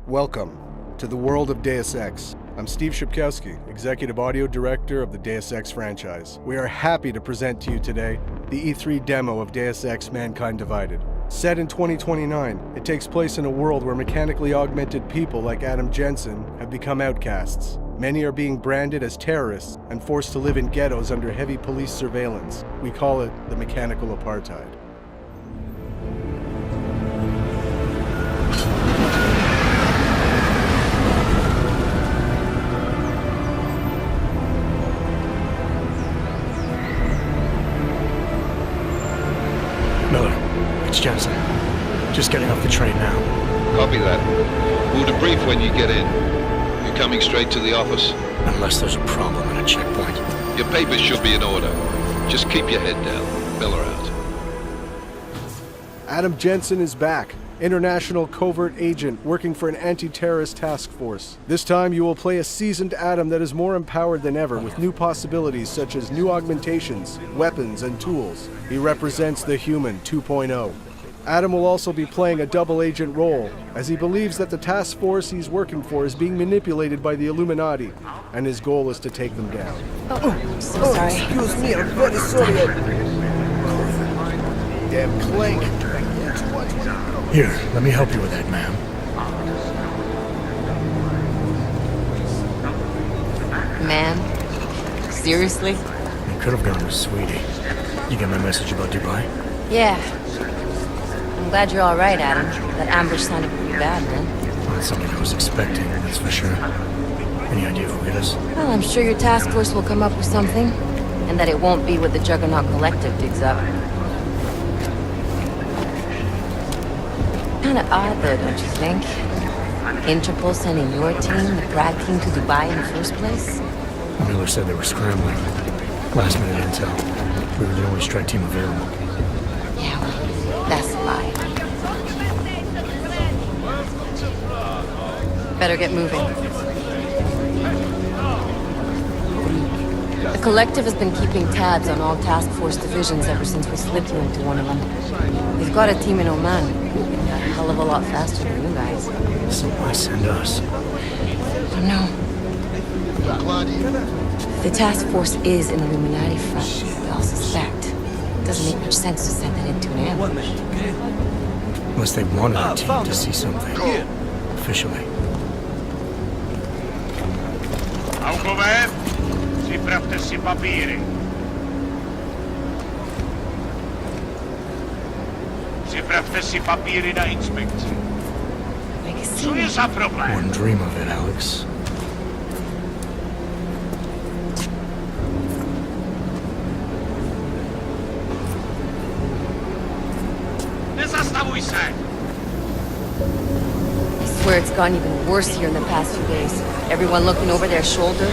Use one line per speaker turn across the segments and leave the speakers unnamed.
Welcome to the world of Deus Ex. I'm Steve Szczepkowski, Executive Audio Director of the Deus Ex franchise. We are happy to present to you today the E3 demo of Deus Ex Mankind Divided. Set in 2029, it takes place in a world where mechanically augmented people like Adam Jensen have become outcasts. Many are being branded as terrorists and forced to live in ghettos under heavy police surveillance. We call it the mechanical apartheid.
Miller, it's Jensen. Just getting off the train now.
Copy that. We'll debrief when you get in. You're coming straight to the office?
Unless there's a problem at a checkpoint.
Your papers should be in order. Just keep your head down. Miller out.
Adam Jensen is back. International covert agent working for an anti-terrorist task force. This time you will play a seasoned Adam that is more empowered than ever with new possibilities such as new augmentations, weapons, and tools. He represents the Human 2.0. Adam will also be playing a double agent role, as he believes that the task force he's working for is being manipulated by the Illuminati, and his goal is to take them down.
Oh, so sorry.
Excuse me, I'm very sorry.
Damn clank.
Here, let me help you with that, ma'am.
Man? Seriously?
You could have gone with Sweetie. You get my message about Dubai?
Yeah. I'm glad you're alright, Adam. That ambush sounded pretty bad, man.
Not something I was expecting, that's for sure. Any idea who hit us?
Well, I'm sure your task force will come up with something. And that it won't be what the Juggernaut Collective digs up. Kinda odd, though, don't you think? Interpol sending your team, the Prague team, to Dubai in the first place?
Miller said they were scrambling. Last minute intel. We were the only strike team available.
Yeah, well, that's a lie. Better get moving. The Collective has been keeping tabs on all task force divisions ever since we slipped you into one of them. They've got a team in Oman. A hell of a lot faster than you guys.
So why send us?
I don't know. If the task force is an Illuminati front, we all suspect. It doesn't make much sense to send it into an ambush.
Unless they wanted our team to see something. Officially.
Augover, připravte si papíry. Připravte si papíry na inspekci. Co je za problém?
Wouldn't dream of it, Alex.
Nezastavuj se!
I swear it's gotten even worse here in the past few days. Everyone looking over their shoulder.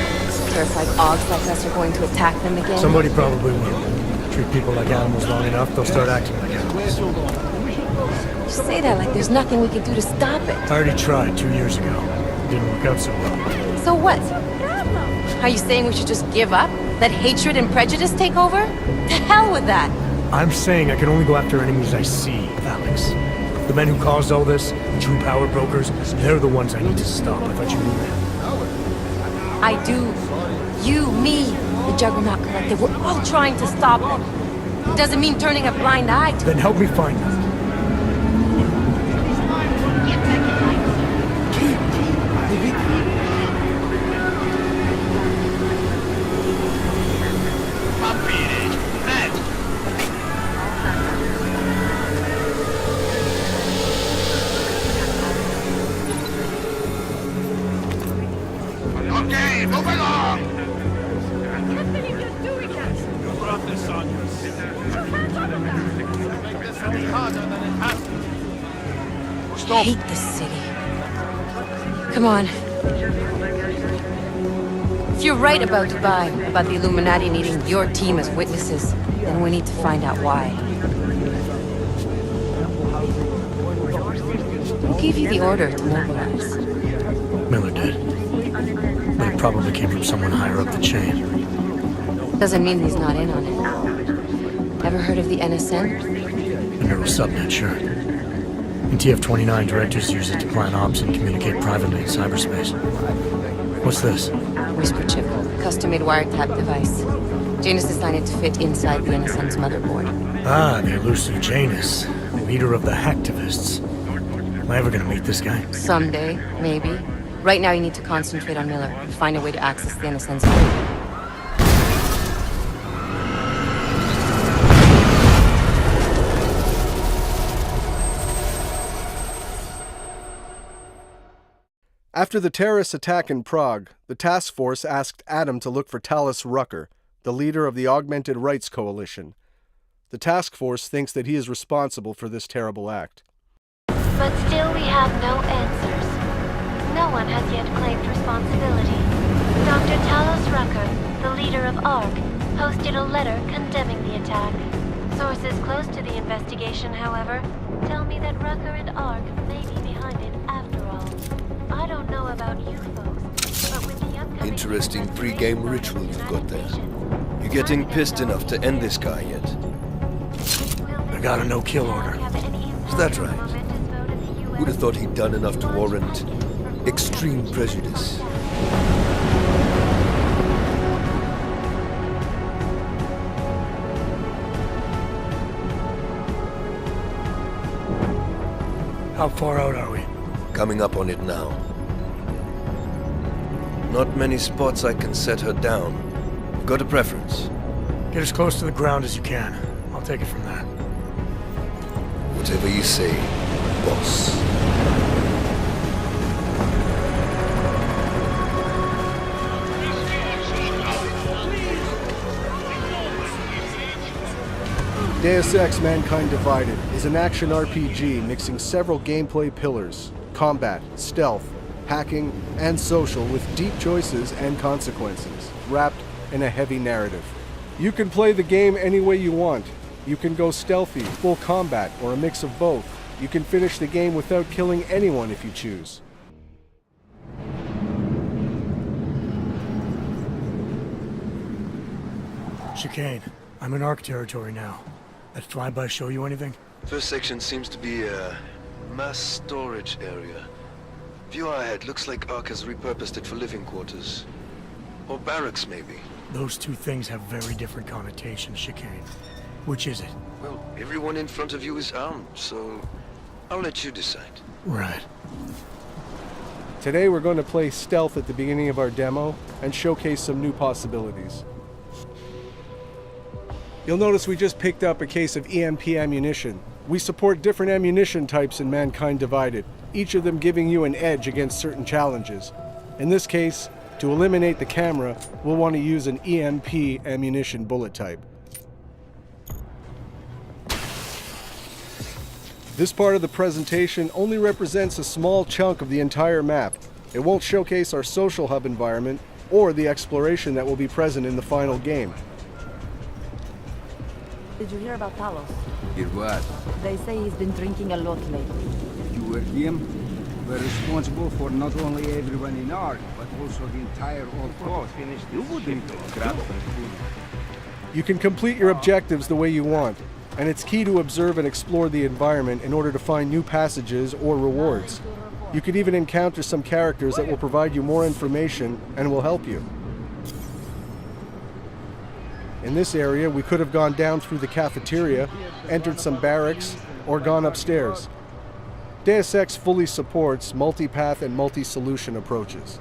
Terrified Augs like us are going to attack them again.
Somebody probably will. Treat people like animals long enough, they'll start acting like animals.
You say that like there's nothing we can do to stop it.
I already tried 2 years ago. Didn't work out so well.
So what? Are you saying we should just give up? Let hatred and prejudice take over? To hell with that!
I'm saying I can only go after enemies I see, Alex. The men who caused all this, the true power brokers, they're the ones I need to stop. I thought you knew that.
I do. You, me, the Juggernaut Collective, we're all trying to stop them. It doesn't mean turning a blind eye to
Then help me find them.
Papíry, hned! Okay, move along! You brought this on yourself. Make this any harder than it has to be.
I
Stop!
hate this city. Come on. If you're right about Dubai, about the Illuminati needing your team as witnesses, then we need to find out why. Who gave you the order to mobilize?
Miller did. But it probably came from someone higher up the chain.
Doesn't mean he's not in on it. Ever heard of the NSN?
The neural subnet, sure. In TF-29, directors use it to plan ops and communicate privately in cyberspace. What's this?
Whisper chip. Custom-made wiretap device. Janus designed it to fit inside the NSN's motherboard.
Ah, the elusive Janus, leader of the hacktivists. Am I ever gonna meet this guy?
Someday, maybe. Right now you need to concentrate on Miller and find a way to access the NSN's code.
After the terrorist attack in Prague, the task force asked Adam to look for Talos Rucker, the leader of the Augmented Rights Coalition. The task force thinks that he is responsible for this terrible act.
But still we have no answers. No one has yet claimed responsibility. Dr. Talos Rucker, the leader of ARC, posted a letter condemning the attack. Sources close to the investigation, however, tell me that Rucker and ARC may be behind it after all. I don't know about you folks, but with the upcoming...
Interesting pre-game ritual you've got there. You getting pissed enough to end this guy yet?
I got a no-kill order.
Is that right? Would have thought he'd done enough to warrant extreme prejudice.
How far out are we?
Coming up on it now. Not many spots I can set her down. Got a preference?
Get as close to the ground as you can. I'll take it from there.
Whatever you say, boss.
Deus Ex Mankind Divided is an action RPG mixing several gameplay pillars: combat, stealth, hacking, and social, with deep choices and consequences, wrapped in a heavy narrative. You can play the game any way you want. You can go stealthy, full combat, or a mix of both. You can finish the game without killing anyone if you choose.
Chicane, I'm in ARC territory now. That flyby show you anything?
First section seems to be a mass storage area. View ahead, looks like ARC has repurposed it for living quarters. Or barracks, maybe.
Those two things have very different connotations, Chicane. Which is it?
Well, everyone in front of you is armed, so I'll let you decide.
Right.
Today we're going to play stealth at the beginning of our demo and showcase some new possibilities. You'll notice we just picked up a case of EMP ammunition. We support different ammunition types in Mankind Divided, each of them giving you an edge against certain challenges. In this case, to eliminate the camera, we'll want to use an EMP ammunition bullet type. This part of the presentation only represents a small chunk of the entire map. It won't showcase our social hub environment or the exploration that will be present in the final game.
Did you hear about Talos?
Hear what?
They say he's been drinking a lot lately.
You were him? We're responsible for not only everyone in ARC, but also the entire old coast. You wouldn't grab some food.
You can complete your objectives the way you want, and it's key to observe and explore the environment in order to find new passages or rewards. You could even encounter some characters that will provide you more information and will help you. In this area, we could have gone down through the cafeteria, entered some barracks, or gone upstairs. Deus Ex fully supports multi-path and multi-solution approaches.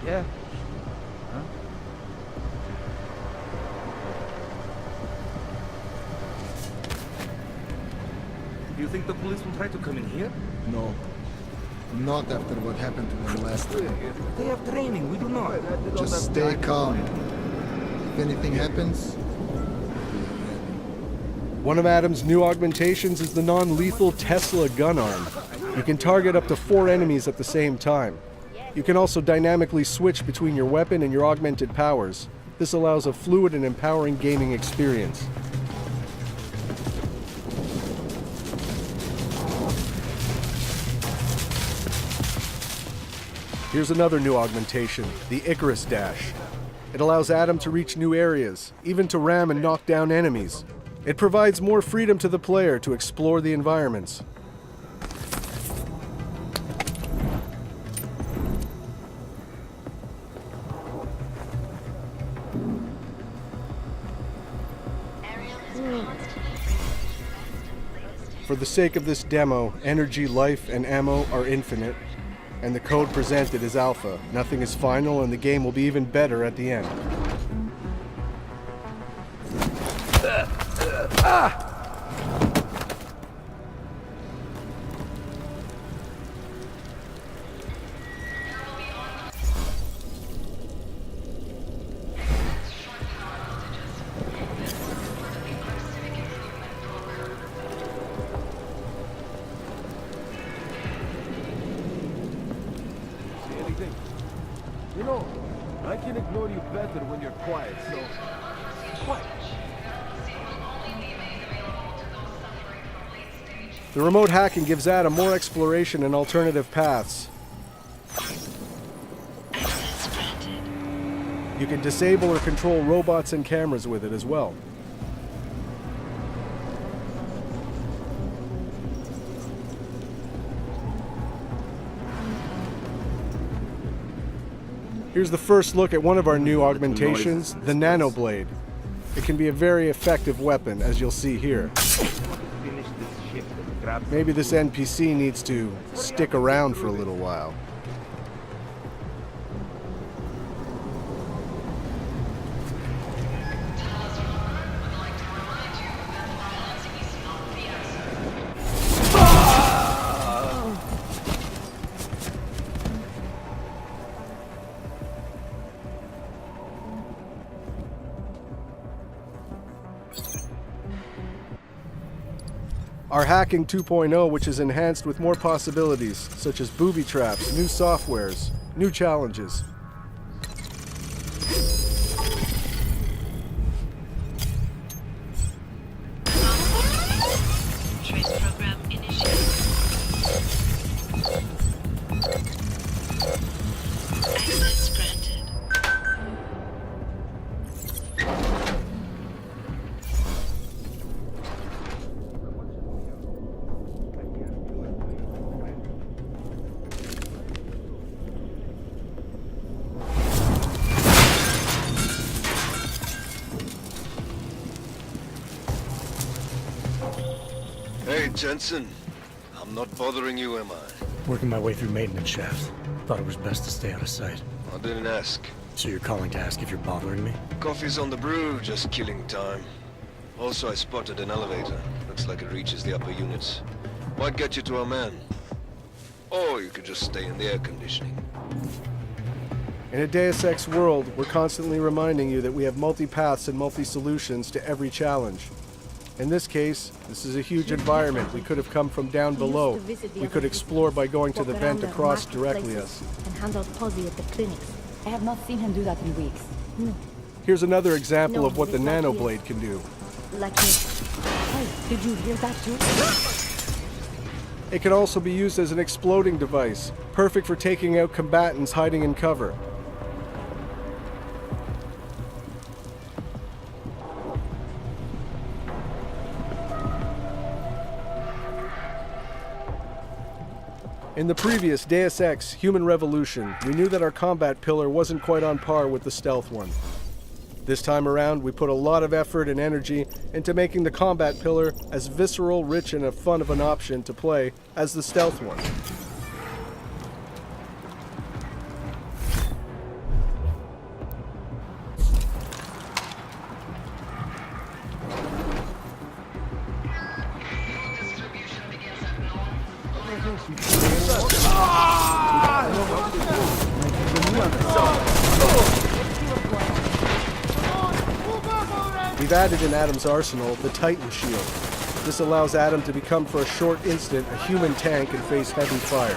Yeah.
Do you think the police will try to come in here?
No. Not after what happened to them last time.
They have training, we do not.
Just stay calm. If anything happens,
one of Adam's new augmentations is the non-lethal Tesla gun arm. You can target up to 4 enemies at the same time. You can also dynamically switch between your weapon and your augmented powers. This allows a fluid and empowering gaming experience. Here's another new augmentation, the Icarus Dash. It allows Adam to reach new areas, even to ram and knock down enemies. It provides more freedom to the player to explore the environments. For the sake of this demo, energy, life, and ammo are infinite, and the code presented is alpha. Nothing is final, and the game will be even better at the end.
You know, I can ignore you better when you're quiet, so... Quiet.
The remote hacking gives Adam more exploration and alternative paths. You can disable or control robots and cameras with it as well. Here's the first look at one of our new augmentations, the Nanoblade. It can be a very effective weapon, as you'll see here. Maybe this NPC needs to stick around for a little while. Our Hacking 2.0, which is enhanced with more possibilities, such as booby traps, new softwares, new challenges.
Trace program initiated. Access granted.
Hey, Jensen. I'm not bothering you, am I?
Working my way through maintenance shafts. Thought it was best to stay out of sight.
I didn't ask.
So you're calling to ask if you're bothering me?
Coffee's on the brew, just killing time. Also, I spotted an elevator. Looks like it reaches the upper units. Might get you to our man. Or you could just stay in the air conditioning.
In a Deus Ex world, we're constantly reminding you that we have multi-paths and multi-solutions to every challenge. In this case, this is a huge environment. We could have come from down below. We could explore by going to the vent across directly us.
And handle Posy at the clinics. I have not seen him do that in weeks. No.
Here's another example of what the Nanoblade can do.
Like this. Hey, did you hear that too?
It can also be used as an exploding device, perfect for taking out combatants hiding in cover. In the previous Deus Ex, Human Revolution, we knew that our combat pillar wasn't quite on par with the stealth one. This time around, we put a lot of effort and energy into making the combat pillar as visceral, rich, and fun of an option to play as the stealth one. We've added in Adam's arsenal the Titan Shield. This allows Adam to become for a short instant a human tank and face heavy fire.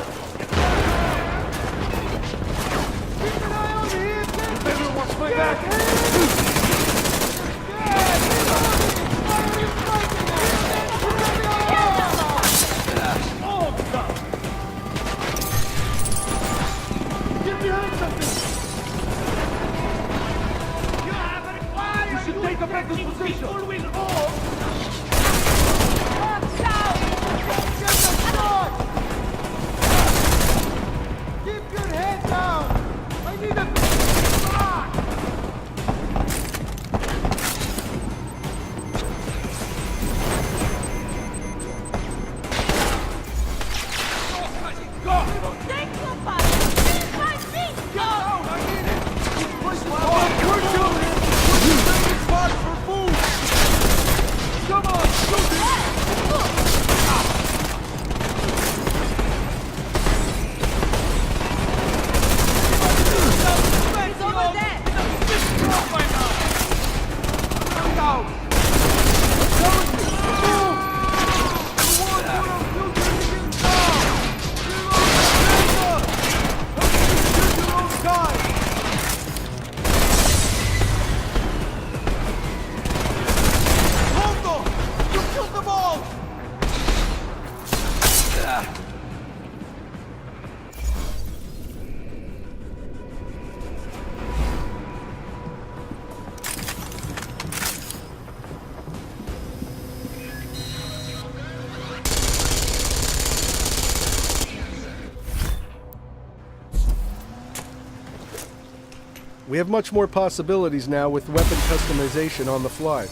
We have much more possibilities now with weapon customization on the fly.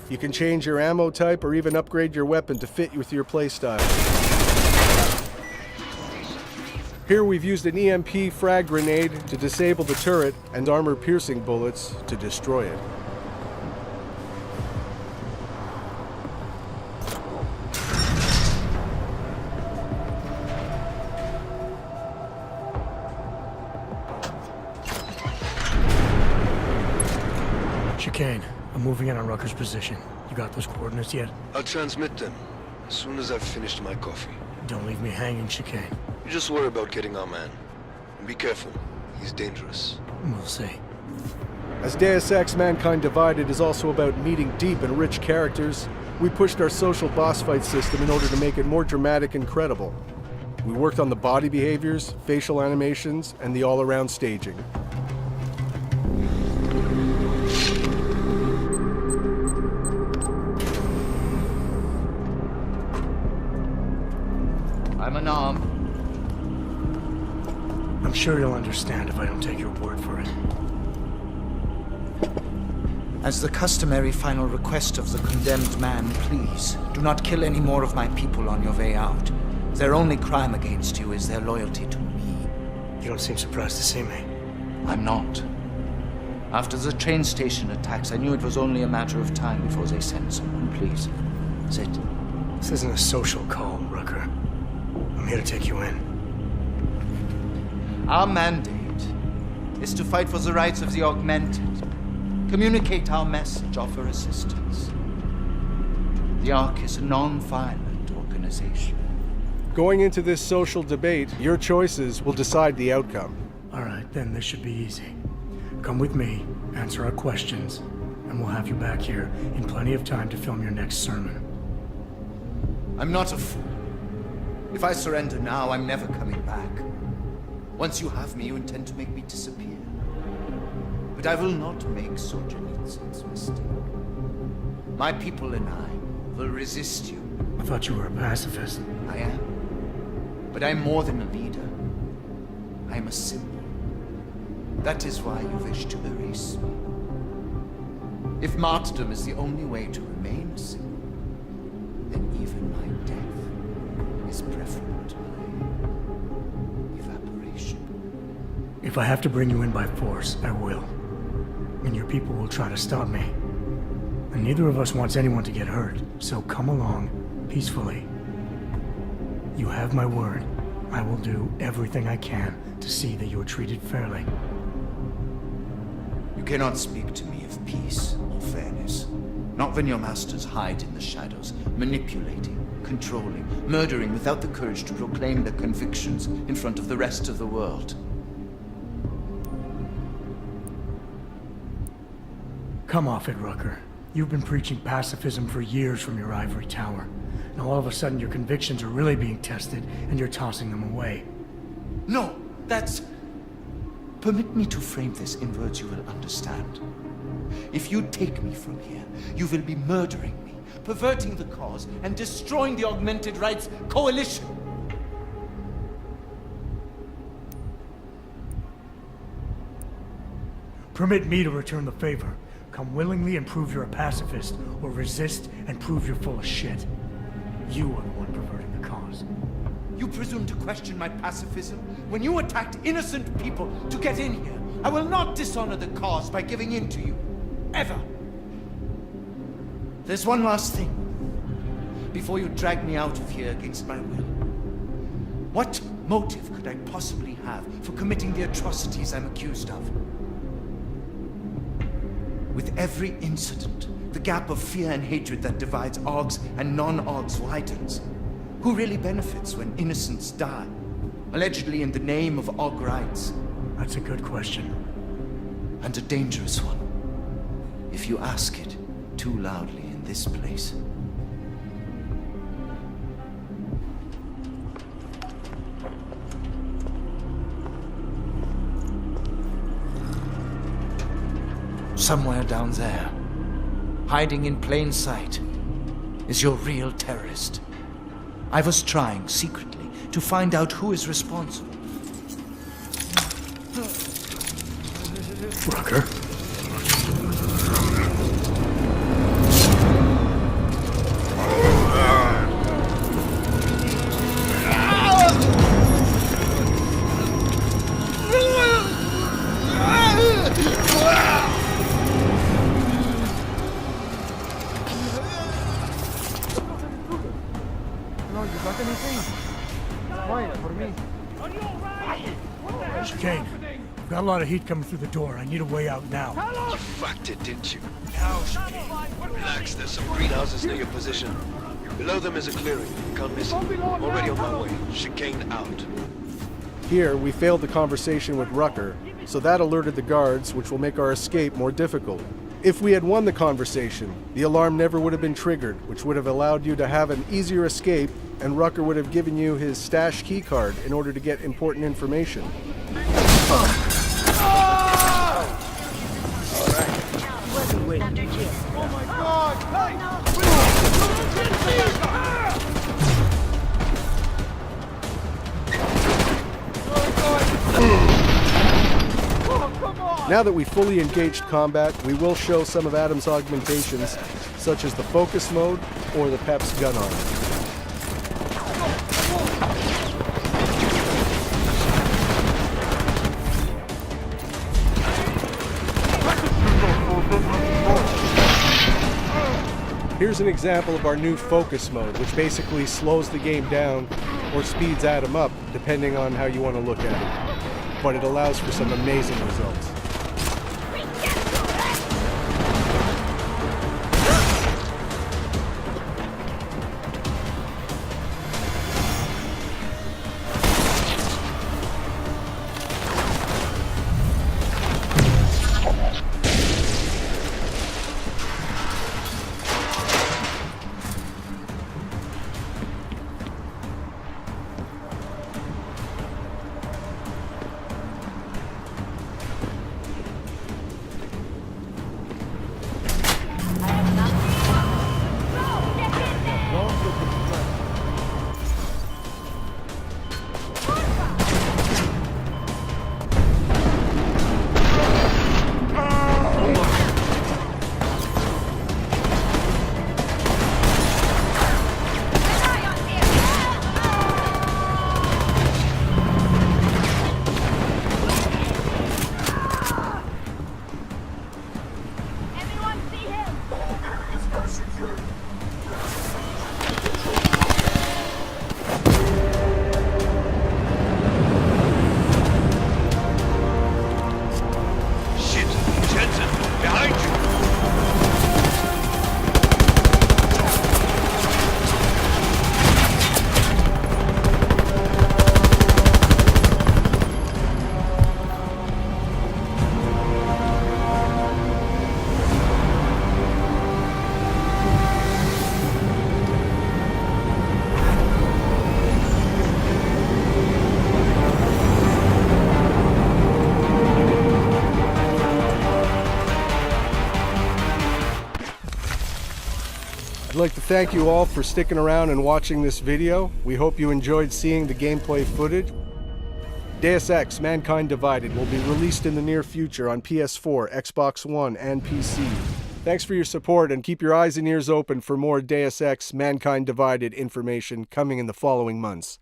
You can change your ammo type or even upgrade your weapon to fit with your playstyle. Here we've used an EMP frag grenade to disable the turret and armor-piercing bullets to destroy it.
Chicane, I'm moving in on Rucker's position. You got those coordinates yet?
I'll transmit them as soon as I've finished my coffee.
Don't leave me hanging, Chicane.
You just worry about getting our man. And be careful. He's dangerous.
We'll see.
As Deus Ex Mankind Divided is also about meeting deep and rich characters, we pushed our social boss fight system in order to make it more dramatic and credible. We worked on the body behaviors, facial animations, and the all-around staging.
I'm unarmed.
I'm sure you'll understand if I don't take your word for it.
As the customary final request of the condemned man, please, do not kill any more of my people on your way out. Their only crime against you is their loyalty to me.
You don't seem surprised to see me.
I'm not. After the train station attacks, I knew it was only a matter of time before they sent someone. Please, sit.
This isn't a social call, Rucker. I'm here to take you in.
Our mandate is to fight for the rights of the augmented. Communicate our message, offer assistance. The Ark is a non-violent organization.
Going into this social debate, your choices will decide the outcome.
All right, then this should be easy. Come with me, answer our questions, and we'll have you back here in plenty of time to film your next sermon.
I'm not a fool. If I surrender now, I'm never coming back. Once you have me, you intend to make me disappear. But I will not make Solzhenitsyn's mistake. My people and I will resist you.
I thought you were a pacifist.
I am. But I'm more than a leader. I'm a symbol. That is why you wish to erase me. If martyrdom is the only way to remain a symbol, then even my death is preferable to my evaporation.
If I have to bring you in by force, I will. And your people will try to stop me. And neither of us wants anyone to get hurt, so come along, peacefully. You have my word. I will do everything I can to see that you are treated fairly.
You cannot speak to me of peace or fairness. Not when your masters hide in the shadows, manipulating, controlling, murdering without the courage to proclaim their convictions in front of the rest of the world.
Come off it, Rucker. You've been preaching pacifism for years from your ivory tower. Now all of a sudden your convictions are really being tested and you're tossing them away.
No, that's... Permit me to frame this in words you will understand. If you take me from here, you will be murdering me, perverting the cause, and destroying the Augmented Rights Coalition.
Permit me to return the favor. Come willingly and prove you're a pacifist, or resist and prove you're full of shit. You are the one perverting the cause.
You presume to question my pacifism when you attacked innocent people to get in here. I will not dishonor the cause by giving in to you. Ever. There's one last thing. Before you drag me out of here against my will. What motive could I possibly have for committing the atrocities I'm accused of? With every incident, the gap of fear and hatred that divides Augs and non-Augs widens. Who really benefits when innocents die? Allegedly in the name of Aug rights.
That's a good question.
And a dangerous one. If you ask it too loudly in this place. Somewhere down there, hiding in plain sight, is your real terrorist. I was trying, secretly, to find out who is responsible.
Rucker.
No, you got anything? Quiet for me.
Chicane, we've got a lot of heat coming through the door. I need a way out now.
You fucked it, didn't you?
Now, Chicane.
Relax, there's some greenhouses near your position. Below them is a clearing. Can't miss it. Already on my way. Chicane out.
Here, we failed the conversation with Rucker, so that alerted the guards, which will make our escape more difficult. If we had won the conversation, the alarm never would have been triggered, which would have allowed you to have an easier escape, and Rucker would have given you his stash keycard in order to get important information.
Oh my God!
Now that we fully engaged combat, we will show some of Adam's augmentations, such as the focus mode or the PEP's gun arm. Here's an example of our new focus mode, which basically slows the game down or speeds Adam up, depending on how you want to look at it. But it allows for some amazing results. I'd like to thank you all for sticking around and watching this video. We hope you enjoyed seeing the gameplay footage. Deus Ex: Mankind Divided will be released in the near future on PS4, Xbox One, and PC. Thanks for your support, and keep your eyes and ears open for more Deus Ex: Mankind Divided information coming in the following months.